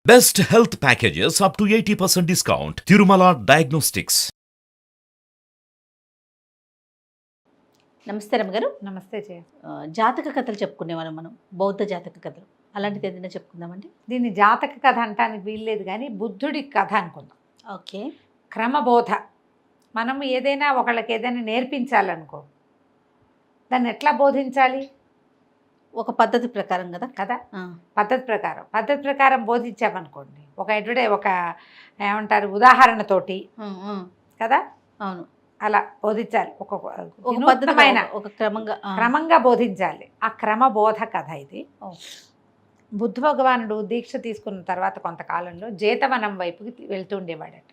Best health packages up to 80% discount. Tirumala Diagnostics. నమస్తే రమ్మగారు. నమస్తే జయ. జాతక కథలు చెప్పుకునేవాళ్ళం మనం, బౌద్ధ జాతక కథలు. అలాంటిది ఏదైనా చెప్పుకుందామండి. దీన్ని జాతక కథ అంటానికి వీల్లేదు కానీ బుద్ధుడి కథ అనుకుందాం. ఓకే. క్రమబోధ. మనం ఏదైనా ఒకళ్ళకి ఏదైనా నేర్పించాలనుకో, దాన్ని ఎట్లా బోధించాలి? ఒక పద్ధతి ప్రకారం కదా. కదా, పద్ధతి ప్రకారం బోధించామనుకోండి, ఒక ఏమంటారు ఉదాహరణతోటి కదా. అవును, అలా బోధించాలి. ఒక పద్ధతిమైన ఒక క్రమంగా బోధించాలి. ఆ క్రమబోధ కథ ఇది. బుద్ధ భగవానుడు దీక్ష తీసుకున్న తర్వాత కొంతకాలంలో జేతవనం వైపుకి వెళ్తూ ఉండేవాడట.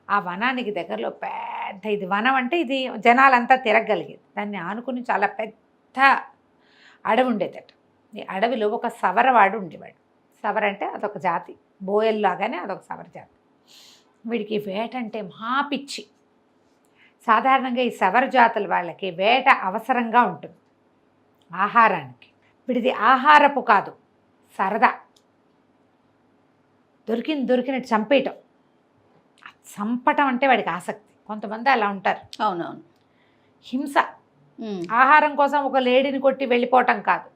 ఆ వనానికి దగ్గరలో పెద్ద, ఇది వనం అంటే ఇది జనాలంతా తిరగలిగేది. దాన్ని ఆనుకుని చాలా పెద్ద అడవి ఉండేదట. ఈ అడవిలో ఒక సవరవాడు ఉండేవాడు. సవర అంటే అదొక జాతి, బోయల్లాగానే అదొక సవర జాతి. వీడికి వేట అంటే మహాపిచ్చి. సాధారణంగా ఈ సవర జాతుల వాళ్ళకి వేట అవసరంగా ఉంటుంది ఆహారానికి. వీడిది ఆహారపు కాదు, సరదా. దొరికినట్టు చంపేయటం, చంపటం అంటే వాడికి ఆసక్తి. కొంతమంది అలా ఉంటారు. అవునవును. హింస. ఆహారం కోసం ఒక లేడీని కొట్టి వెళ్ళిపోవటం కాదు.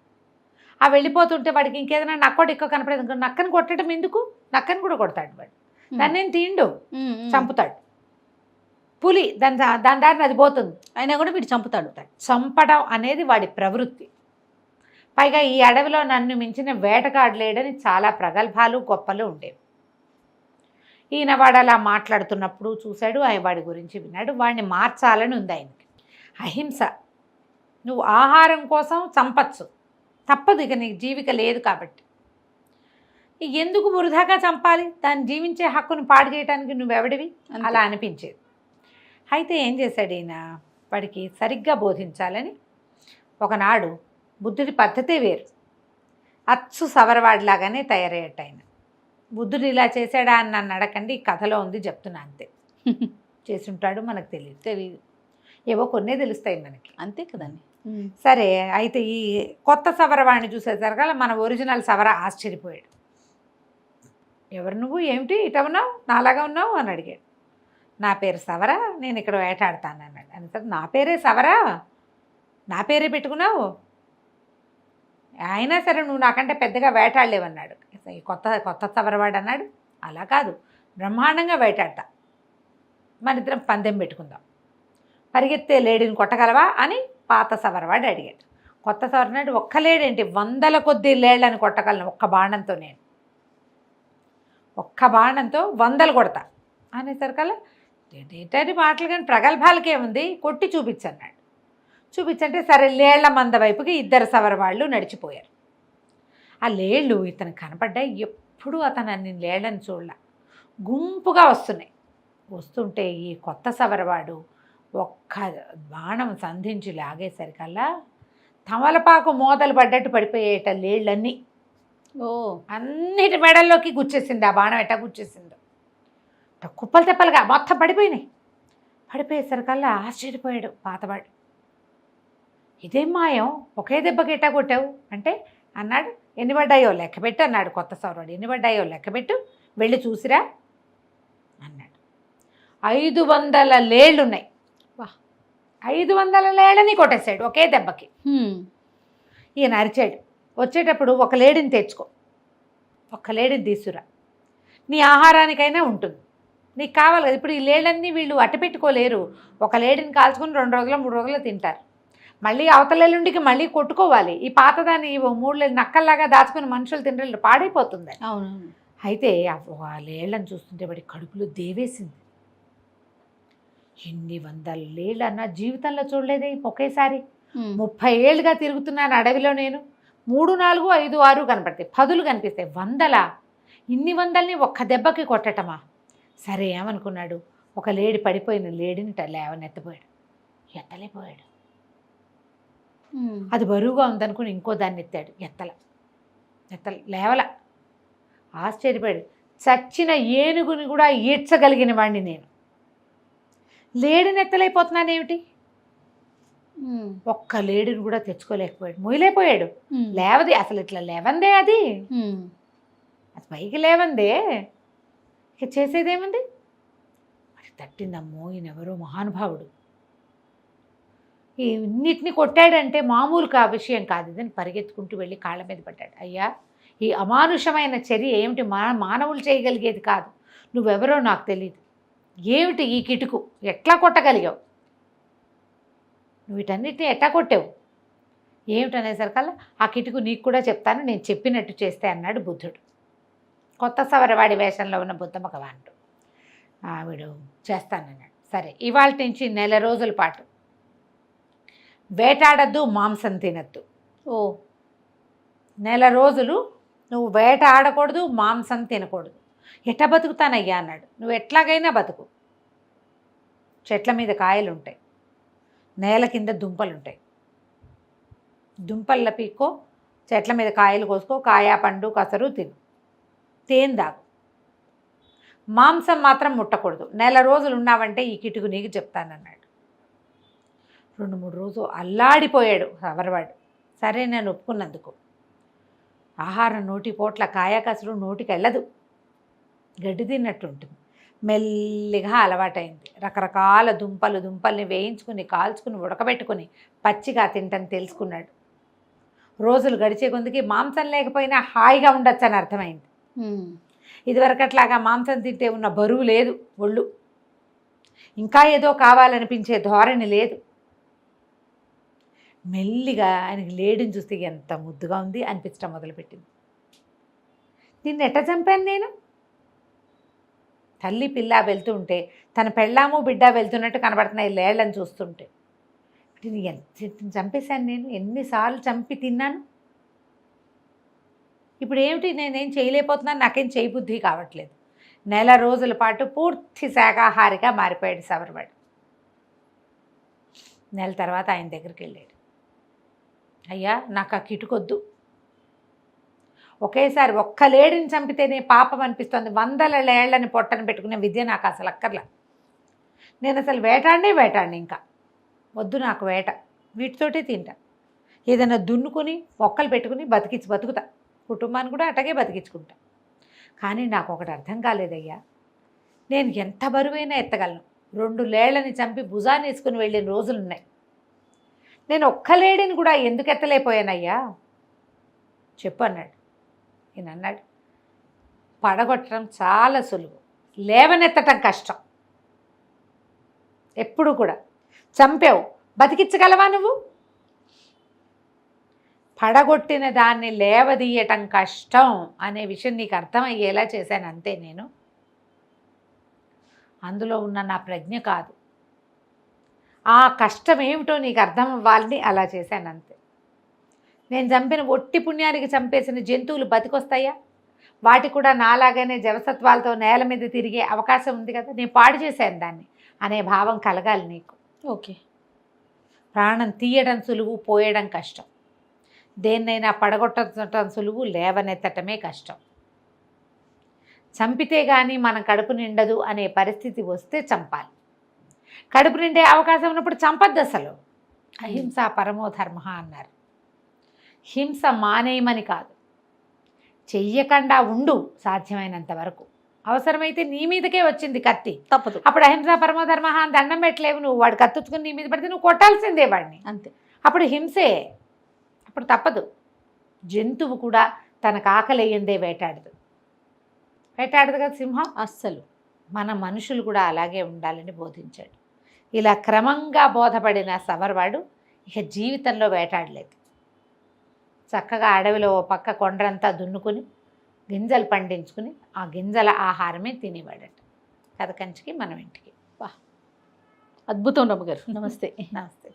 ఆ వెళ్ళిపోతుంటే వాడికి ఇంకేదైనా నక్కోటి ఎక్కువ కనపడేది, నక్కని కొట్టడం ఎందుకు, నక్కని కూడా కొడతాడు వాడు. దాన్ని ఏం తిండు, చంపుతాడు. పులి దాని దారిని అది పోతుంది, అయినా కూడా వీడు చంపుతాడు. చంపడం అనేది వాడి ప్రవృత్తి. పైగా ఈ అడవిలో నన్ను మించిన వేటగాడు లేడని చాలా ప్రగల్భాలు గొప్పలు ఉండేవి. ఈయన వాడు అలా మాట్లాడుతున్నప్పుడు చూశాడు, వాడి గురించి విన్నాడు. వాడిని మార్చాలని ఉంది ఆయనకి. అహింస. నువ్వు ఆహారం కోసం చంపచ్చు, తప్పదు, ఇక నీకు జీవిక లేదు కాబట్టి. ఎందుకు వృధాగా చంపాలి? దాన్ని జీవించే హక్కును పాడు చేయడానికి నువ్వెవడివి? అలా అనిపించేది. అయితే ఏం చేశాడు ఈయన, వాడికి సరిగ్గా బోధించాలని ఒకనాడు, బుద్ధుడి పద్ధతే వేరు, అచ్చు సవరవాడిలాగానే తయారయ్యట ఆయన. బుద్ధుడు ఇలా చేశాడా అని నన్ను అడగండి, ఈ కథలో ఉంది చెప్తున్నా, అంతే. చేసుంటాడు, మనకు తెలియదు. ఏవో కొన్నే తెలుస్తాయి మనకి, అంతే కదండి. సరే, అయితే ఈ కొత్త సవరవాడిని చూసేసరికల్లా మన ఒరిజినల్ సవర ఆశ్చర్యపోయాడు. ఎవరు నువ్వు, ఏమిటి ఇట ఉన్నావు, నాలాగా ఉన్నావు అని అడిగాడు. నా పేరు సవర, నేను ఇక్కడ వేటాడతాను అన్నాడు. అని నా పేరే సవర, నా పేరే పెట్టుకున్నావు, అయినా సరే నువ్వు నాకంటే పెద్దగా వేటాడలేవన్నాడు. ఈ కొత్త సవరవాడు అన్నాడు, అలా కాదు, బ్రహ్మాండంగా వేటాడతా, మన ఇద్దరం పందెం పెట్టుకుందాం, పరిగెత్తే లేడీని కొట్టగలవా అని పాత సవరవాడు అడిగాడు. కొత్త సవరనాడు, ఒక్క లేడేంటి, 100 కొద్ది లేళ్ళని కొట్టగలను ఒక్క బాణంతో, నేను ఒక్క బాణంతో 100 కొడతా అనేసరికల్లా ఏంటంటే మాటలు కానీ ప్రగల్భాలకేముంది, కొట్టి చూపించన్నాడు. చూపించంటే సరే, లేళ్ల మంద వైపుకి 2 సవరవాళ్ళు నడిచిపోయారు. ఆ లేళ్ళు ఇతను కనపడ్డాయి. ఎప్పుడు అతను అన్ని లేళ్ళని చూడలే, గుంపుగా వస్తున్నాయి. వస్తుంటే ఈ కొత్త సవరవాడు ఒక్క బాణం సంధించి లాగేసరికల్లా తమలపాకు మోదలు పడ్డట్టు పడిపోయేట లేళ్ళన్నీ. అన్నిటి మెడల్లోకి గుచ్చేసింది ఆ బాణం. ఎట్టా గుచ్చేసిందో, కుప్పలు తెప్పలుగా మొత్తం పడిపోయినాయి. పడిపోయేసరికల్లా ఆశ్చర్యపోయాడు పాతవాడు. ఇదేం మాయం, ఒకే దెబ్బకి ఎట్టా కొట్టావు అంటే, అన్నాడు, ఎన్ని పడ్డాయో లెక్కపెట్టు అన్నాడు కొత్త సవరవాడు. ఎన్ని పడ్డాయో లెక్కపెట్టు, వెళ్ళి చూసిరా అన్నాడు. 500 లేళ్ళున్నాయి. 500 లేళ్ళని కొట్టేశాడు ఒకే దెబ్బకి. ఈయన అరిచాడు, వచ్చేటప్పుడు ఒక లేడీని తెచ్చుకో, ఒక్క లేడీని తీసుకురా, నీ ఆహారానికైనా ఉంటుంది, నీకు కావాలి కదా. ఇప్పుడు ఈ లేళ్ళన్నీ వీళ్ళు అట్టపెట్టుకోలేరు. ఒక లేడీని కాల్చుకొని 2 రోజులు 3 రోజులు తింటారు. మళ్ళీ అవతలేళ్ళుండికి మళ్ళీ కొట్టుకోవాలి. ఈ పాతదాన్ని 3 నక్కల్లాగా దాచుకుని మనుషులు తింటే పాడైపోతుంది. అవును. అయితే ఆ లేళ్ళని చూస్తుంటే వాడి కడుపులో దేవేసింది. ఎన్ని 100 లేళ్ళు అన్న జీవితంలో చూడలేదే ఒకేసారి. 30 ఏళ్ళుగా తిరుగుతున్నాను అడవిలో నేను. 3, 4, 5, 6 కనపడతాయి, 10 కనిపిస్తాయి, 100లా? ఇన్ని 100ని ఒక్క దెబ్బకి కొట్టటమా? సరే, ఏమనుకున్నాడు, ఒక లేడి పడిపోయిన లేడిని లేవనెత్తపోయాడు. ఎత్తలేపోయాడు. అది బరువుగా ఉందనుకుని ఇంకో దాన్ని ఎత్తాడు, లేవల. ఆశ్చర్యపోయాడు. చచ్చిన ఏనుగుని కూడా ఈడ్చగలిగిన వాడిని నేను, లేడిని ఎత్తలేకపోతున్నానేమిటి? ఒక్క లేడిని కూడా తెచ్చుకోలేకపోయాడు, మొయ్యలేకపోయాడు. లేవది అసలు, ఇట్లా లేవందే అది పైకి లేవందే, ఇక చేసేదేముంది? మరి తట్టిందమ్మో, ఈయనెవరో మహానుభావుడు, ఈ ఇన్నిటిని కొట్టాడంటే మామూలు విషయం కాదు ఇదని పరిగెత్తుకుంటూ వెళ్ళి కాళ్ళ మీద పడ్డాడు. అయ్యా, ఈ అమానుషమైన చర్య ఏమిటి? మానవులు చేయగలిగేది కాదు. నువ్వెవరో నాకు తెలియదు. ఏమిటి ఈ కిటుకు? ఎట్లా కొట్టగలిగావు? నువ్వు వీటన్నిటిని ఎట్లా కొట్టావు? ఏమిటనేసరికల్లా ఆ కిటుకు నీకు కూడా చెప్తాను, నేను చెప్పినట్టు చేస్తే అన్నాడు బుద్ధుడు. కొత్త సవరవాడి వేషంలో ఉన్న బుద్ధ భగవానుడు ఆవిడ చేస్తానన్నాడు. సరే, ఇవాళ నుంచి 1 నెల రోజుల పాటు వేటాడద్దు, మాంసం తినద్దు. ఓ 1 నెల రోజులు నువ్వు వేట ఆడకూడదు, మాంసం తినకూడదు. ఎట్లా బతుకుతానయ్యా అన్నాడు. నువ్వు ఎట్లాగైనా బతుకు. చెట్ల మీద కాయలు ఉంటాయి, నేల కింద దుంపలు ఉంటాయి. దుంపల్ల పీక్కో, చెట్ల మీద కాయలు కోసుకో, కాయ పండు కసరు తిను, తేనె దాగు. మాంసం మాత్రం ముట్టకూడదు. 1 నెల రోజులు ఉన్నావంటే ఈ కిటుకు నీకు చెప్తానన్నాడు. 2-3 రోజులు అల్లాడిపోయాడు సవరవాడు. సరే, నేను ఒప్పుకున్నందుకు. ఆహారం నోటి పోట్ల, కాయ కసరు నోటికి వెళ్ళదు, గడ్డి తిన్నట్టు ఉంటుంది. మెల్లిగా అలవాటైంది. రకరకాల దుంపల్ని వేయించుకుని, కాల్చుకుని, ఉడకబెట్టుకుని పచ్చిగా తింటని తెలుసుకున్నాడు. రోజులు గడిచే కొద్దికి మాంసం లేకపోయినా హాయిగా ఉండొచ్చు అని అర్థమైంది. ఇదివరకట్లాగా మాంసం తింటే ఉన్న బరువు లేదు ఒళ్ళు, ఇంకా ఏదో కావాలనిపించే ధోరణి లేదు. మెల్లిగా ఆయనకి లేడిని చూస్తే ఎంత ముద్దుగా ఉంది అనిపించడం మొదలుపెట్టింది. దీన్ని ఎట్ట చంపాను నేను? తల్లి పిల్ల వెళ్తూ ఉంటే తన పెళ్ళాము బిడ్డ వెళ్తున్నట్టు కనబడుతున్నాయి లేళ్ళని చూస్తుంటే. దీన్ని ఎంత చంపేశాను నేను? ఎన్నిసార్లు చంపి తిన్నాను? ఇప్పుడు ఏమిటి, నేనేం చేయలేకపోతున్నాను, నాకేం చేయబుద్ధి కావట్లేదు. 1 నెల రోజుల పాటు పూర్తి శాకాహారిగా మారిపోయాడు సవరవాడు. 1 నెల తర్వాత ఆయన దగ్గరికి వెళ్ళాడు. అయ్యా, నాకు ఆ కిటుకొద్దు. ఒకేసారి ఒక్క లేడిని చంపితేనే పాపం అనిపిస్తుంది. 100 లేళ్లని పొట్టను పెట్టుకునే విద్య నాకు అసలు అక్కర్లా. నేను అసలు వేటాడిని ఇంకా వద్దు నాకు వేట. వీటితోటే తింటా. ఏదైనా దున్నుకొని మొక్కలు పెట్టుకుని బతుకుతా. కుటుంబాన్ని కూడా అట్టగే బతికించుకుంటా. కానీ నాకు ఒకటి అర్థం కాలేదయ్యా, నేను ఎంత బరువైనా ఎత్తగలను. 2 లేళ్లని చంపి భుజాన్ని వేసుకుని వెళ్ళిన రోజులున్నాయి. నేను ఒక్క లేడిని కూడా ఎందుకు ఎత్తలేకపోయానయ్యా చెప్పు అన్నాడు. ఈయన అన్నాడు, పడగొట్టడం చాలా సులువు, లేవనెత్తటం కష్టం. ఎప్పుడు కూడా చంపావు, బతికించగలవా నువ్వు? పడగొట్టిన దాన్ని లేవదీయటం కష్టం అనే విషయం నీకు అర్థమయ్యేలా చేశాను అంతే. నేను అందులో ఉన్న నా ప్రజ్ఞ కాదు, ఆ కష్టం ఏమిటో నీకు అర్థం అవ్వాలని అలా చేశాను అంతే. నేను చంపిన ఒట్టి పుణ్యానికి చంపేసిన జంతువులు బతికొస్తాయా? వాటి కూడా నాలాగానే జవసత్వాలతో నేల మీద తిరిగే అవకాశం ఉంది కదా, నేను పాడు చేశాను దాన్ని అనే భావం కలగాలి నీకు. ఓకే. ప్రాణం తీయడం సులువు, పోయడం కష్టం. దేన్నైనా పడగొట్టడం సులువు, లేవనెత్తటమే కష్టం. చంపితే కానీ మన కడుపు నిండదు అనే పరిస్థితి వస్తే చంపాలి. కడుపు నిండే అవకాశం ఉన్నప్పుడు చంపద్దు అసలు. అహింస పరమో ధర్మ అన్నారు. హింస మానేయమని కాదు, చెయ్యకుండా ఉండు సాధ్యమైనంత వరకు. అవసరమైతే నీ మీదకే వచ్చింది కత్తి, తప్పదు. అప్పుడు అహింస పరమో ధర్మ అని దండం పెట్టలేవు నువ్వు. వాడు కత్తుచ్చుకుని నీ మీద పడితే నువ్వు కొట్టాల్సిందే వాడిని, అంతే. అప్పుడు హింసే, అప్పుడు తప్పదు. జంతువు కూడా తనకు ఆకలేయందే వేటాడదు కదా సింహం. అస్సలు. మన మనుషులు కూడా అలాగే ఉండాలని బోధించాడు. ఇలా క్రమంగా బోధపడిన సవరవాడు ఇక జీవితంలో వేటాడలేదు. చక్కగా అడవిలో ఓ పక్క కొండరంతా దున్నుకుని గింజలు పండించుకుని ఆ గింజల ఆహారమే తినేవాడట. కథ కంచికి మనం ఇంటికి. అద్భుతం రమ్మగారు. నమస్తే. నమస్తే.